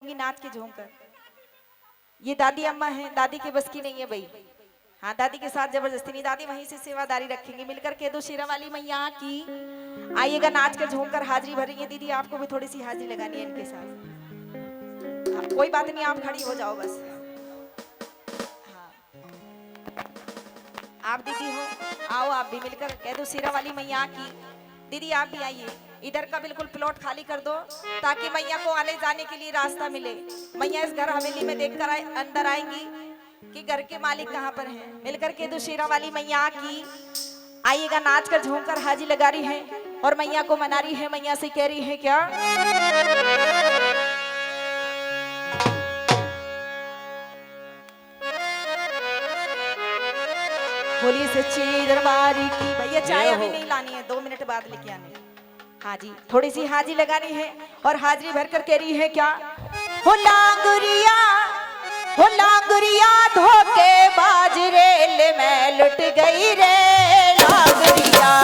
लगाऊंगी नाच के झोंकर। ये दादी अम्मा है, दादी के बस की नहीं है भाई। हाँ, दादी के साथ जबरदस्ती नहीं, दादी वहीं से सेवादारी रखेंगे। मिलकर कह दो शेरा वाली मैया की। आइएगा नाच कर झोंकर हाजिरी भरेंगे। दीदी आपको भी थोड़ी सी हाजिरी लगानी है इनके साथ। हाँ, कोई बात नहीं, आप खड़ी हो जाओ बस। हाँ, आप दीदी हो, आओ आप भी मिलकर कह दो शेरा वाली मैया की। दीदी आप भी आइए, इधर का बिल्कुल प्लॉट खाली कर दो ताकि मैया को आने जाने के लिए रास्ता मिले। मैया इस घर हवेली में देखकर अंदर आएंगी कि घर के मालिक कहाँ पर हैं। मिलकर के दो शेरा वाली मैया की। आइएगा नाच कर झोंकर हाजी लगा रही है और मैया को मना रही है। मैया से कह रही है क्या, बोलिए सच्ची दरबारी की। भैया चाय अभी नहीं लानी है, 2 मिनट बाद लेके आने। हाँ जी, थोड़ी सी हाजी लगानी है और हाजिरी भर कर कह रही है क्या, हो लांगुरिया धोखे बाज रेल में लुट गई रे लांगुरिया।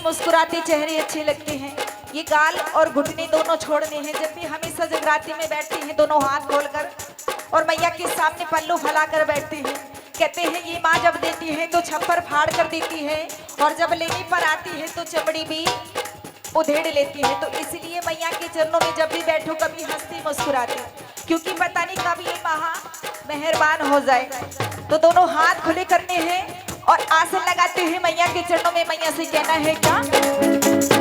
मुस्कुराते चेहरे अच्छे लगते हैं। ये गाल और घुटने दोनों छोड़ने हैं। जब भी हमेशा जगराती में बैठती हैं दोनों हाथ खोलकर और मैया के सामने पल्लू फैलाकर बैठते हैं। कहते हैं ये माँ जब देती है तो छप्पर फाड़ कर देती है और जब लेने पर आती है तो चमड़ी भी उधेड़ लेती है। तो इसलिए मैया के चरणों में जब भी बैठो कभी हंसती मुस्कुराती, क्योंकि पता नहीं कब ये महा मेहरबान हो जाए। तो दोनों हाथ खुले करने हैं और आसन लगाते हैं मैया के चरणों में। मैया से कहना है क्या,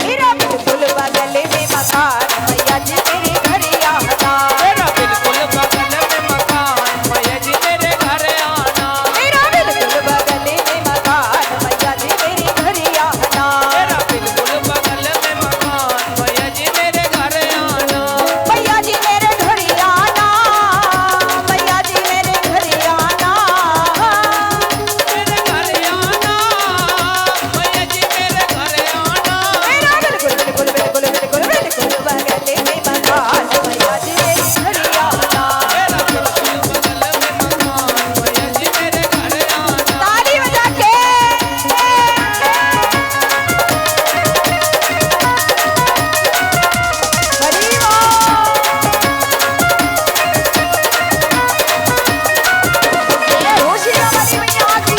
मेरा बिल्कुल बगल में मकान मैया जी मेरे घर आना, मेरा बिल्कुल बगल में मकान मैया जी मेरे घर आना, मेरा बिल्कुल बगल में मकान मैया जी मेरे घर आना, मेरा बिल्कुल बगल में मकान मैया जी मेरे घर आना, मैया जी मेरे घर आना, मैया जी मेरे घर आना, मेरे घर आना मैया जी मेरे घर आना, मेरा बिल्कुल बिल्कुल बिल्कुल बिल्कुल बिल्कुल बगल में मकान मैया जी मेरे घर आना। मेरा बिल्कुल बगल में मकान मैया जी मेरे घर आना। ताली बजा के हरी बोल। होशियार वाली मैया की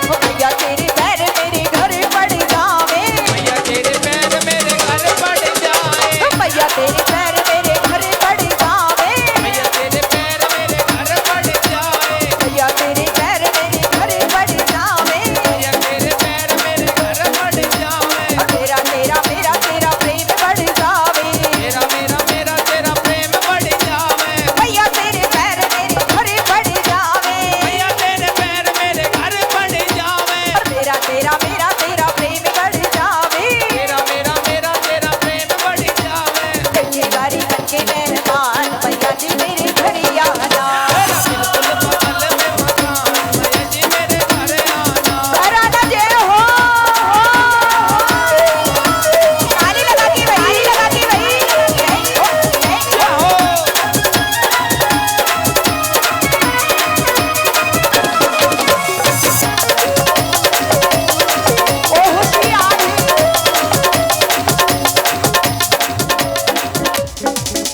ओ मैया तेरे पैर मेरे घर पड़ जावे, मैया तेरे पैर मेरे घर पड़ जाए, ओ मैया तेरे पैर मेरे घर पड़ जावे, मैया तेरे पैर मेरे घर पड़ जाए, मैया तेरे पैर मेरे घर पड़ जावे, मैया तेरे पैर मेरे घर पड़ जाए, और तेरा तेरा मेरा तेरा प्रेम बढ़ जावे, मेरा मेरा मेरा तेरा प्रेम बढ़ जावे, मैया तेरे पैर मेरे घर पड़ जावे, मैया तेरे पैर मेरे घर पड़ जावे, और तेरा तेरा मेरा तेरा प्रेम बढ़ जावे, मेरा मेरा मेरा तेरा प्रेम बढ़ जावे, कच्ची बारी करके मेहमान मैया जी मेरे घर आना, मेरा बिल्कुल बगल में मकान मैया जी मेरे घर आना, घराना जय हो। ताली लगा के भाई, ताली लगा के भाई, जय हो, जय हो। हो ओ होशियार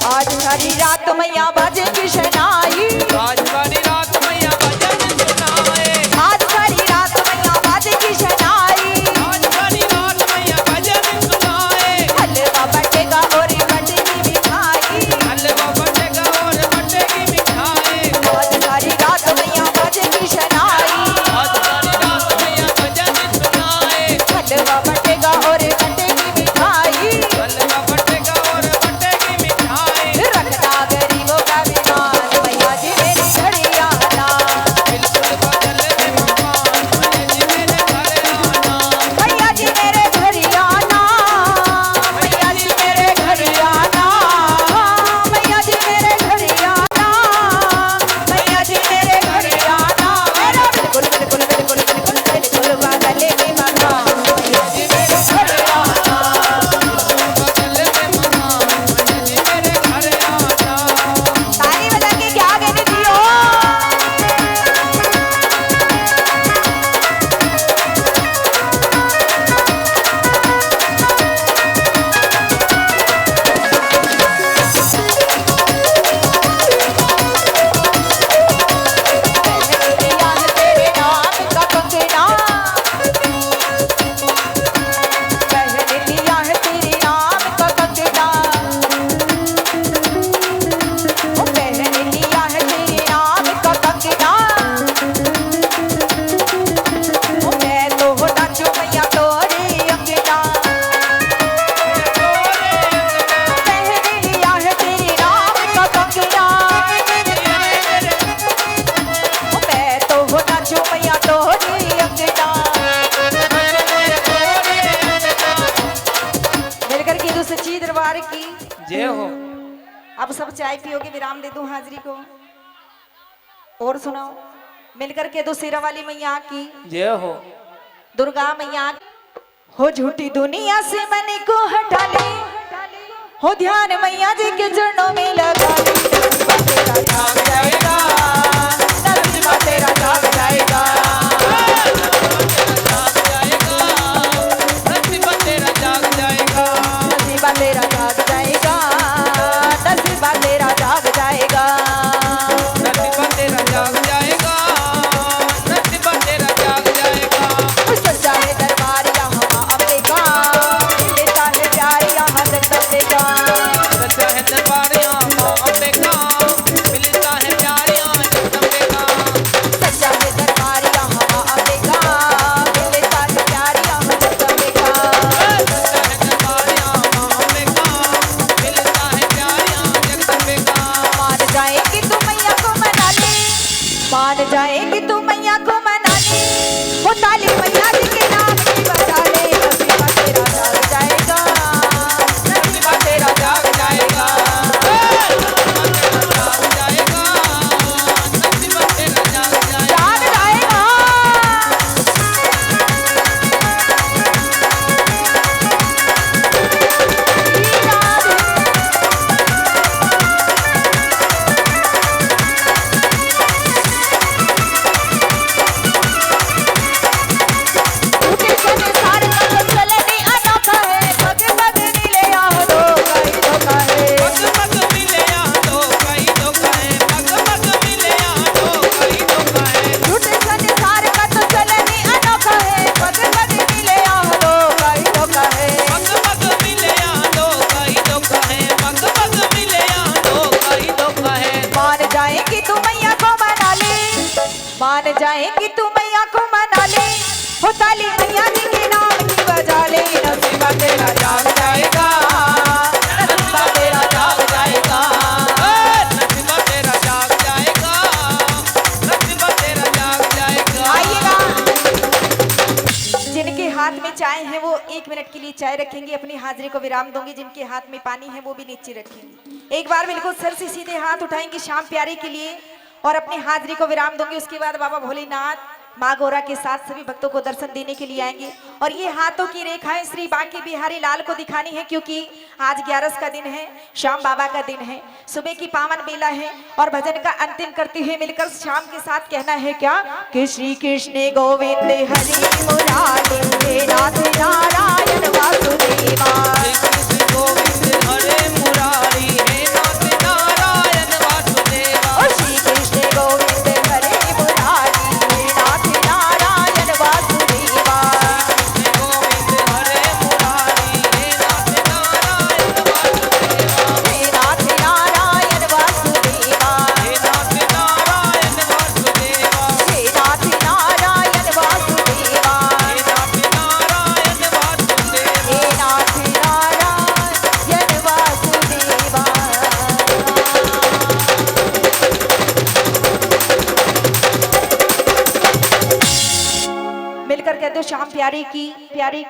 आज सारी रात मैया बाजेगी शहनाई, आज सारी रात मैया भजन सुनाए, आज सारी रात मैया बाजेगी शहनाई, आज सारी रात मैया भजन सुनाए, हलवा बटेगा और बटेगी मिठाई, हलवा बटेगा और बटेगी मिठाई, आज सारी रात मैया बाजेगी शहनाई, आज सारी रात मैया भजन सुनाए, हलवा बटेगा और बटेगी मिठाई, हलवा बटेगा और बटेगी मिठाई, रखना गरीबों का विमान मैया जी मेरे घर आना, बिल्कुल बगल में मकान मैया जी मेरे घर आना, मैया जी मेरे घर आना, मैया जी मेरे घर आना, मैया जी मेरे घर आना, मैया जी मेरे घर आना, मेरा बिल्कुल बिल्कुल बिल्कुल बिल्कुल बिल्कुल बगल में मकान मैया जी मेरे घर आना। बगल में मकान मैया जी मेरे घर आना, ताली बजा के क्या कहने दियो। लिया है तेरे नाम का कंगना, पहन लिया है तेरे नाम का कंगना, ओ पहन लिया है तेरे नाम का कंगना, ओ मैं तो नाचू मैया तोरे अंगना, पहन लिया है तेरे नाम का कंगना, ओ मैं तो नाचू मैया तोरे अंगना। मिलकर के दो सच्ची दरबार की जय हो। अब सब चाय पियोगे, विराम दे दूं हाजिरी को। और सुनाओ, मिलकर के दो सिरा वाली मैया की जय हो। दुर्गा मैया हो झूठी दुनिया से मन को हटा ले, हो ध्यान मैया जी के चरणों में लगा ले, तेरा जाग जाएगा, नरसिम्हा तेरा जाग जाएगा। तू मैया को मना ले, हो ताली मैया जी के नाम की बजा ले। नसीबा तेरा जाग जाएगा, नसीबा तेरा जाग जाएगा। नसीबा तेरा जाग जाएगा, नसीबा तेरा जाग जाएगा। आइएगा, जिनके हाथ में चाय है वो 1 मिनट के लिए चाय रखेंगे, अपनी हाजिरी को विराम दूंगी। जिनके हाथ में पानी है वो भी नीचे रखेंगे। एक बार बिल्कुल सर से सीधे हाथ उठाएंगे श्याम प्यारे के लिए और अपनी हाजिरी को विराम दूंगी। उसके बाद बाबा भोलेनाथ माँ गौरा के साथ सभी भक्तों को दर्शन देने के लिए आएंगे और ये हाथों की रेखाएं श्री बांके बिहारी लाल को दिखानी है, क्योंकि आज 11 का दिन है, श्याम बाबा का दिन है, सुबह की पावन बेला है और भजन का अंतिम करते हुए मिलकर श्याम के साथ कहना है क्या कि श्री कृष्ण गोविंद हरि मुरारी हे नाथ नारायण वासुदेवा। कृष्ण गोविंद हरे मुरारी हे नाथ नारायण वासुदेवा। ओ श्री कृष्ण गोविंद हरे मुरारी हे नाथ नारायण वासुदेवा। कृष्ण गोविंद हरे मुरारी हे नाथ नारायण वासुदेवा। हे नाथ नारायण वासुदेवा। हे नाथ नारायण वासुदेवा। हे नाथ नारायण वासुदेवा। हे नाथ नारायण वासुदेवा। हे नाथ नारायण वासुदेवा। मिलकर कहते हो श्याम प्यारे की प्यारी